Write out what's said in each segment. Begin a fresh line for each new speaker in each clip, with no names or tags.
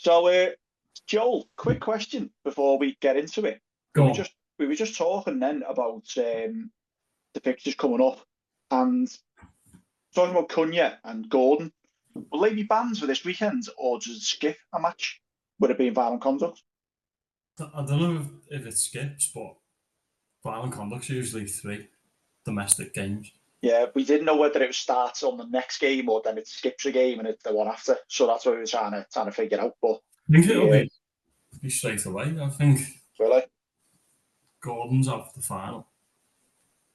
So, Joel, quick question before we get into it. We
Go
were
on.
just we were just talking then about the fixtures coming up and talking about Cunha and Gordon. Will they be banned for this weekend, or does it skip a match? Would it be in violent conduct?
I don't know if it skips, but violent conduct's usually 3 domestic games.
Yeah, we didn't know whether it starts on the next game or then it skips a game and it's the one after. So that's what we were trying to figure out. But
I think it'll
yeah,
be straight away. I think
really,
Gordon's off the final,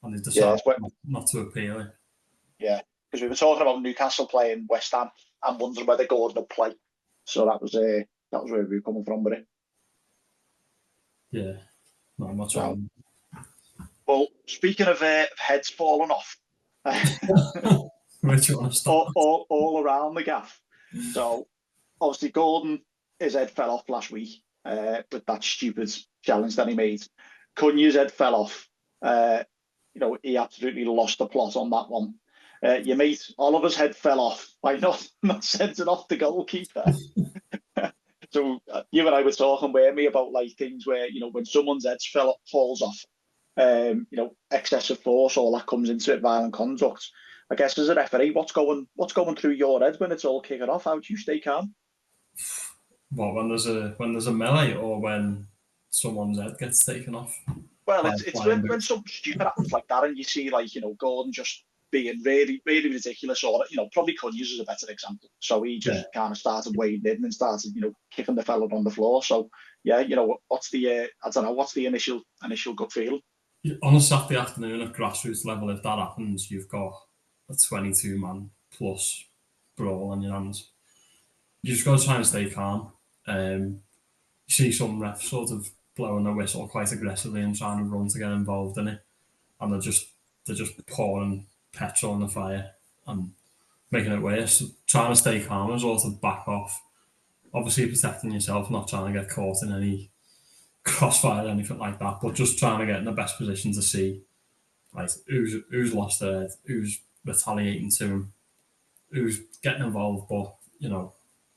and they
yeah,
decided not to appeal it.
yeah, because we were talking about Newcastle playing West Ham and wondering whether Gordon would play. So that was where we were coming from with it.
Yeah, no, I'm not
So,
sure.
well, speaking of heads falling off,
Where do you want to start?
all around the gaff. So obviously Gordon, his head fell off last week with that stupid challenge that he made. Cunha's head fell off. He absolutely lost the plot on that one. Your mate Oliver's head fell off by not sending off the goalkeeper. So you and I were talking with me about like things where when someone's head falls off, excessive force, all that comes into it, violent conduct. I guess as a referee, what's going through your head when it's all kicking off? How do you stay calm?
What, when there's a melee, or when someone's head gets taken off?
Well, it's when something stupid happens like that, and you see like Gordon just being really really ridiculous, or probably Cunya's is a better example. So he just kind of started wading in and started kicking the fellow on the floor. So yeah, what's the I don't know, what's the initial gut feeling?
On a Saturday afternoon at grassroots level, if that happens, you've got a 22-man plus brawl on your hands. You just got to try and stay calm. You see some refs sort of blowing their whistle quite aggressively and trying to run to get involved in it, and they're just pouring petrol on the fire and making it worse. Trying to stay calm and sort of back off. Obviously protecting yourself, not trying to get caught in any crossfire or anything like that, but just trying to get in the best position to see like who's lost their head, who's retaliating to him, who's getting involved, but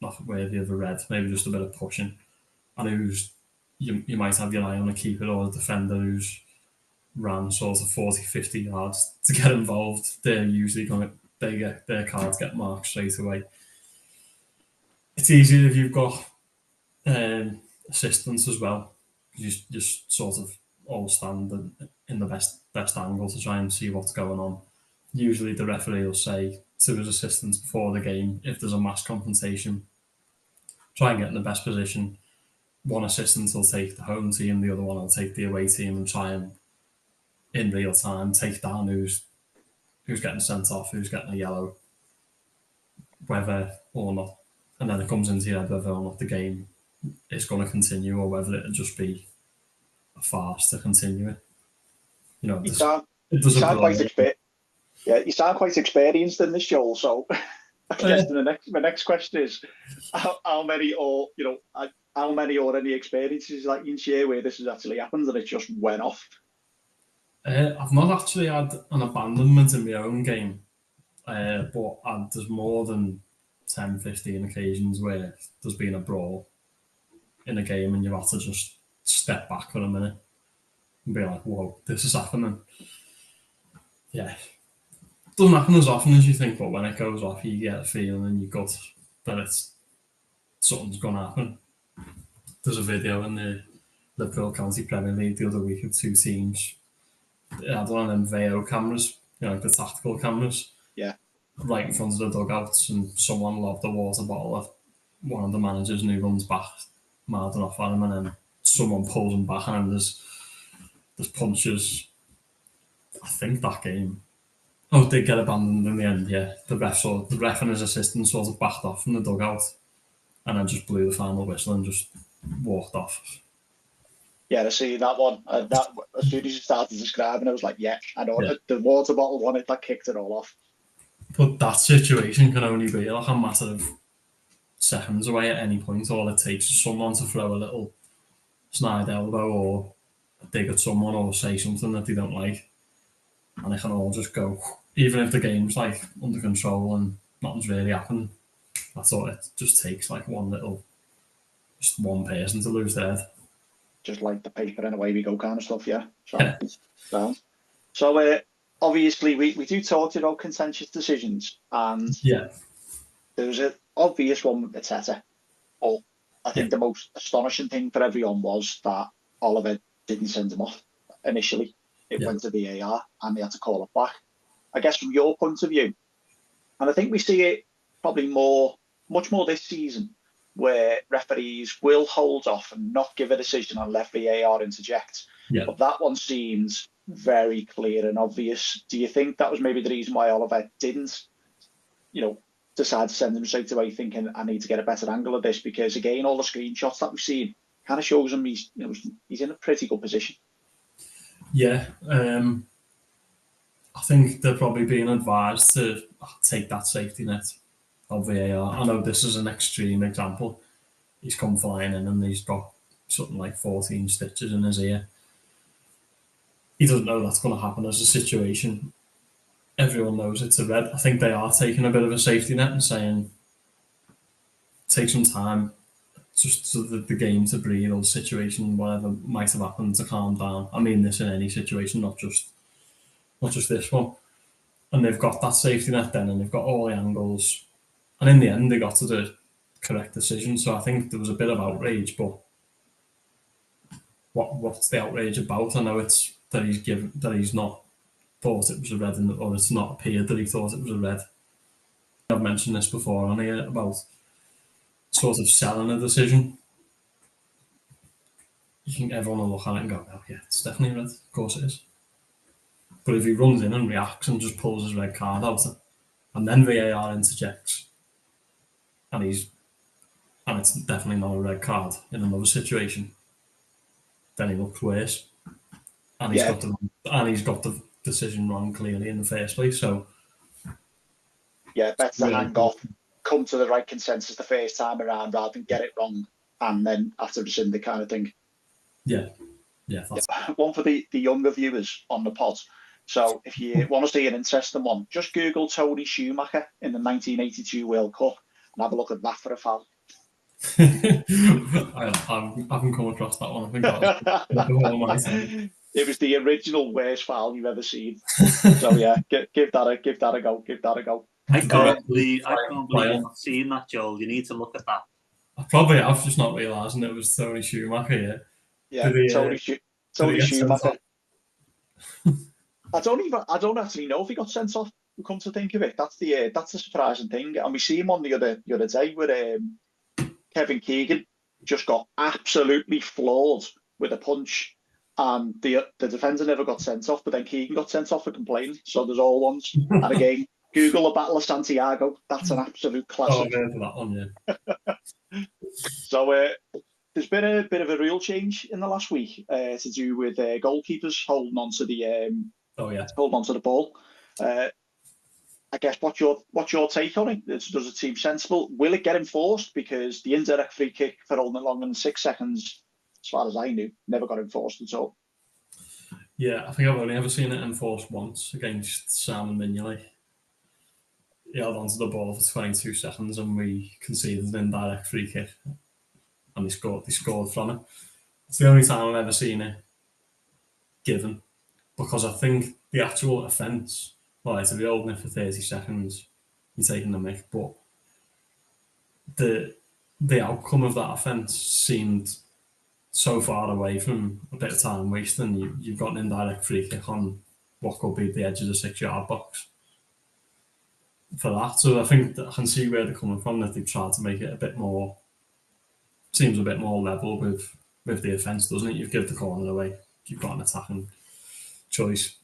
not worthy of a red, maybe just a bit of pushing, and who's you might have your eye on a keeper or a defender who's ran sort of 40, 50 yards to get involved. They're usually get their cards get marked straight away. It's easier if you've got assistants as well. You just sort of all stand in the best angle to try and see what's going on. Usually the referee will say to his assistants before the game, if there's a mass confrontation, try and get in the best position. One assistant will take the home team, the other one will take the away team, and try and in real time take down who's getting sent off, who's getting a yellow, whether or not, and then it comes into your head whether or not the game is going to continue or whether it'll just be a farce to continue it.
You sound quite experienced in this, Joel. So I guess my next question is how many or any experiences that you can share where this has actually happened and it just went off?
I've not actually had an abandonment in my own game, but there's more than 10, 15 occasions where there's been a brawl in a game and you've had to just step back for a minute and be like, whoa, this is happening. Yeah. It doesn't happen as often as you think, but when it goes off, you get a feeling in your gut that something's going to happen. There's a video in the Liverpool County Premier League the other week of 2 teams. They had one of them VO cameras, like the tactical cameras.
Yeah.
Right in front of the dugouts, and someone lobbed a water bottle at one of the managers and he runs back, mouthing off at him, and then someone pulls him back, and there's punches. I think that game it did get abandoned in the end, yeah. The ref and his assistant sort of backed off from the dugout and then just blew the final whistle and just walked off.
Yeah, I see that one. That as soon as you started describing it, I was like, yeah, I know. Yeah. The water bottle one, that kicked it all off.
But that situation can only be like a matter of seconds away at any point. All it takes is someone to throw a little snide elbow or dig at someone or say something that they don't like, and it can all just go. Even if the game's like under control and nothing's really happened, that's all. It just takes like one little just one person to lose their head.
Just like the paper and away we go kind of stuff, yeah. So obviously we do talk about contentious decisions, and there's an obvious one with Arteta. But I think the most astonishing thing for everyone was that Oliver didn't send him off initially. It went to VAR and they had to call it back. I guess from your point of view, and I think we see it probably much more this season, where referees will hold off and not give a decision and let VAR interject. But that one seems very clear and obvious. Do you think that was maybe the reason why Oliver didn't, decide to send him straight away, thinking I need to get a better angle of this? Because again, all the screenshots that we've seen kind of shows him he's in a pretty good position.
Yeah, I think they're probably being advised to take that safety net of VAR. I know this is an extreme example. He's come flying in and he's got something like 14 stitches in his ear. He doesn't know that's going to happen as a situation. Everyone knows it's a red. I think they are taking a bit of a safety net and saying, take some time just so that the game to breathe, or the situation, whatever might have happened, to calm down. I mean this in any situation, not just this one. And they've got that safety net then, and they've got all the angles. And in the end, they got to the correct decision. So I think there was a bit of outrage, but what's the outrage about? I know it's that he's not thought it was a red, or it's not appeared that he thought it was a red. I've mentioned this before on here about sort of selling a decision. You think everyone will look at it and go, oh yeah, it's definitely red. Of course it is. But if he runs in and reacts and just pulls his red card out, and then VAR interjects, and it's definitely not a red card in another situation, then he looks worse. And he's got the decision wrong clearly in the first place. So
better to hang off, come to the right consensus the first time around rather than get it wrong and then after rescind the kind of thing. One for the younger viewers on the pod. So if you want to see an interesting one, just Google Tony Schumacher in the 1982 World Cup and have a look at that for a foul.
I haven't come across that one. I think that was
it was the original worst foul you've ever seen. So yeah, give that a go. Give that a go.
I can't believe you've not seen that, Joel. You need to look at that.
I probably have, just not realising it was Tony Schumacher.
Tony Schumacher. I don't actually know if he got sent off. Come to think of it, that's the surprising thing. And we see him on the other day where Kevin Keegan just got absolutely floored with a punch, and the defender never got sent off, but then Keegan got sent off for complaining. So there's all ones. And again, Google the Battle of Santiago. That's an absolute classic.
Oh, that one, yeah.
So there's been a bit of a real change in the last week to do with goalkeepers holding on to the ball. I guess what's your take on it? Does it seem sensible? Will it get enforced? Because the indirect free kick for holding longer than 6 seconds, as far as I knew, never got enforced at all.
Yeah, I think I've only ever seen it enforced once against Simon Mignolet. He held onto the ball for 22 seconds and we conceded an indirect free kick, and they scored from it. It's the only time I've ever seen it given, because I think the actual offence, to be holding it for 30 seconds, you're taking the mick, but the outcome of that offence seemed so far away from a bit of time wasting. You've got an indirect free kick on what could be the edge of the 6-yard box for that. So I think that I can see where they're coming from, that they've tried to make it a bit more level with the offence, doesn't it? You've given the corner away, you've got an attacking choice.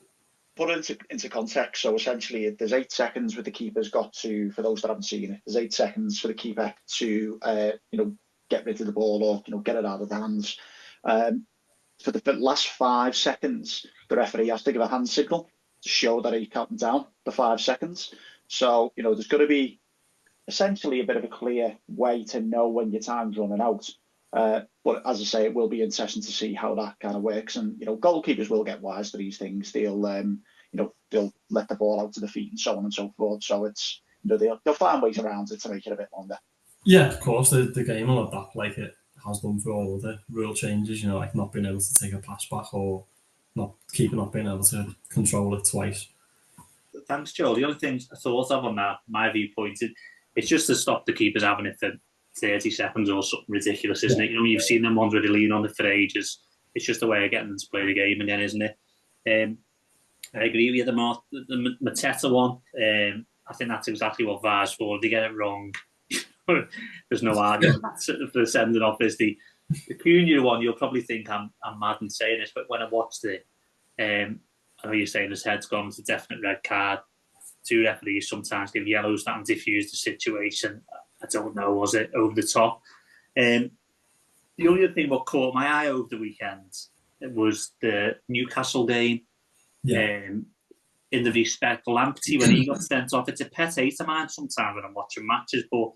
Put it into context, so essentially there's 8 seconds with the keeper's got to, for those that haven't seen it, there's 8 seconds for the keeper to get rid of the ball or get it out of the hands. For the last 5 seconds, the referee has to give a hand signal to show that he's counting down the 5 seconds. So there's got to be essentially a bit of a clear way to know when your time's running out. But as I say, it will be interesting to see how that kind of works. And goalkeepers will get wise to these things. They'll they'll let the ball out to the feet and so on and so forth. So it's they'll find ways around it to make it a bit longer.
Yeah, of course, the game will adapt like it has done for all of the rule changes, you know, like not being able to take a pass back or not being able to control it twice.
Thanks, Joel. The other thing I thought of on that, my viewpoint, it's just to stop the keepers having it for 30 seconds or something ridiculous, isn't it? You know, you've seen them ones where they lean on it for ages. It's just a way of getting them to play the game again, isn't it? I agree with you, the Mateta one. I think that's exactly what VAR's for. If they get it wrong, there's no argument for sending off. Is the Cunha one, you'll probably think I'm mad in saying this, but when I watched it, I know you're saying his head's gone. It's a definite red card. 2 referees sometimes give yellows that and diffuse the situation. I don't know, was it over the top? The only thing what caught my eye over the weekend was the Newcastle game.
Yeah.
In the respect, Lamptey, when he got sent off, it's a pet hate of mine sometimes when I'm watching matches, but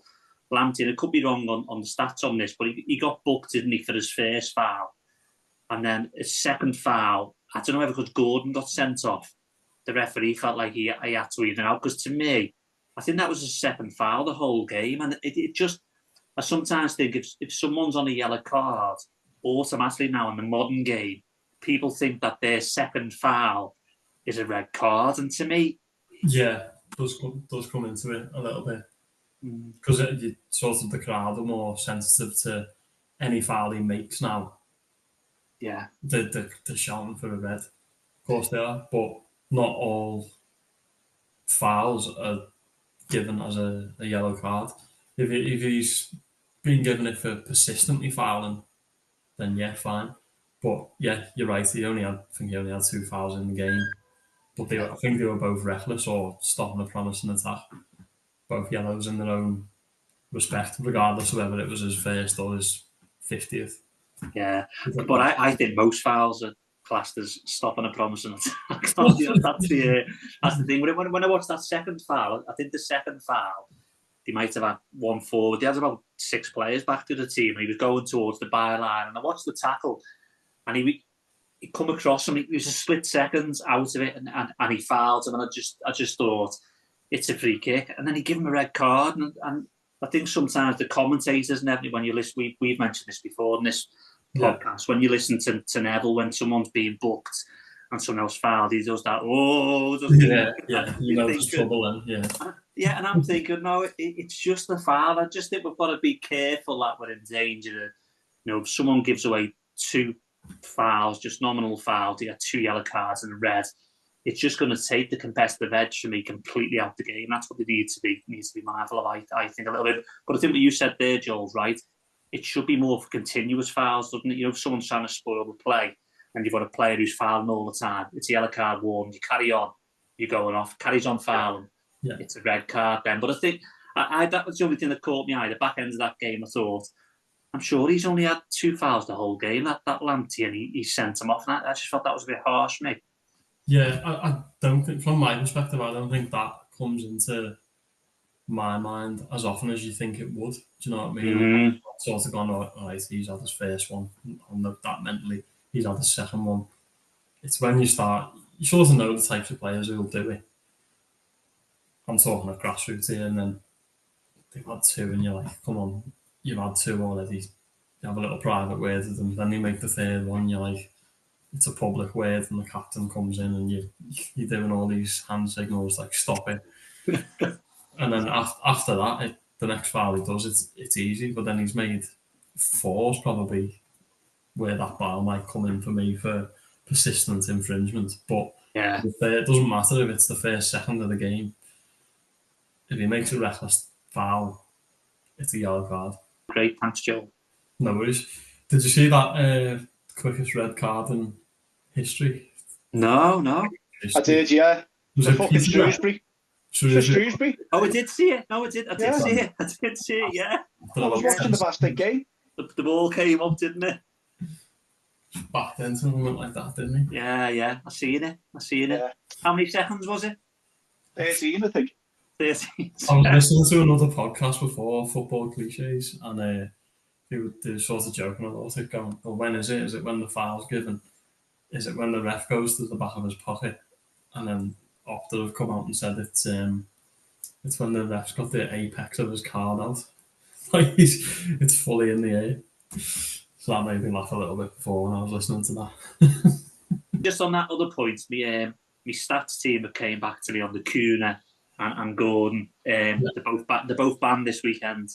Lamptey, and I could be wrong on the stats on this, but he got booked, didn't he, for his first foul. And then his second foul, I don't know whether because Gordon got sent off, the referee felt like he had to even out, because to me, I think that was his second foul the whole game. And it just, I sometimes think if someone's on a yellow card, automatically now in the modern game, people think that their second foul is a red card. And to me...
Yeah, does come into it a little bit. Because sort of the crowd are more sensitive to any foul he makes now.
Yeah.
They're shouting for a red. Of course they are, but not all fouls are given as a yellow card. If he's been given it for persistently fouling, then yeah, fine. But yeah, you're right. I think he only had 2 fouls in the game. But I think they were both reckless or stopping a promising attack. Both yellows in their own respect, regardless of whether it was his first or his 50th.
Yeah, but I think most fouls are classed as stopping a promising attack. That's the thing. When I watched that second foul, I think the second foul, they might have had one forward. They had about 6 players back to the team, and he was going towards the byline. And I watched the tackle, and he come across him. He was a split seconds out of it, and he fouled him. And I just thought it's a free kick, and then he gave him a red card. And I think sometimes the commentators, Neville, when you listen, we've mentioned this before in this podcast. When you listen to Neville, when someone's being booked and someone else fouled, he does that.
You know there's trouble then.
Yeah, and I'm thinking, no, it's just a foul. I just think we've got to be careful that we're in danger of, if someone gives away 2 fouls, just nominal fouls, you get 2 yellow cards and a red, it's just going to take the competitive edge for me completely out the game. That's what they needs to be mindful of, I think, a little bit. But I think what you said there, Joel, right? It should be more for continuous fouls, doesn't it? If someone's trying to spoil the play and you've got a player who's fouling all the time, it's a yellow card warning, you carry on, you're going off, carries on fouling, it's a red card then. But I think that was the only thing that caught me eye. The back end of that game, I thought, I'm sure he's only had 2 fouls the whole game, that Lamptey, and he sent him off. And I just thought that was a bit harsh, mate.
Yeah, I don't think, from my perspective, I don't think that comes into my mind as often as you think it would. Do you know what I mean?
Mm-hmm.
Sort of gone, all right, he's had his first one. I'll note that mentally. He's had his second one. It's when you sort of know the types of players who will do it. I'm talking of grassroots here, and then they've had 2, and you're like, come on, you've had 2 already. You have a little private word with them. Then you make the 3rd one, you're like, it's a public word, and the captain comes in, and you're doing all these hand signals like, stop it. And then after that, the next foul he does, it's easy. But then he's made 4 probably where that bar might come in for me for persistent infringement. But it doesn't matter if it's the first second of the game. If he makes a reckless foul, it's a yellow card.
Great, thanks, Joe.
No worries. Did you see that quickest red card in history?
No.
I did, yeah.
Was
the
it
fucking Shrewsbury?
Shrewsbury?
Oh, I did see it. No, I did see it, yeah.
I was watching the Bastard game.
The ball came up, didn't it?
Back then, something went like that, didn't he?
Yeah. I seen it.
Yeah.
How many seconds was it?
13, I think.
13.
I was listening to another podcast before, Football Cliches, and they were sort of joking about it, going, well, when is it? Is it when the foul's given? Is it when the ref goes to the back of his pocket? And then Opta have come out and said it's when the ref's got the apex of his card out. Like it's fully in the air. So that made me laugh a little bit before when I was listening to that.
Just on that other point, my stats team came back to me on the Cunha and Gordon. They're both banned this weekend.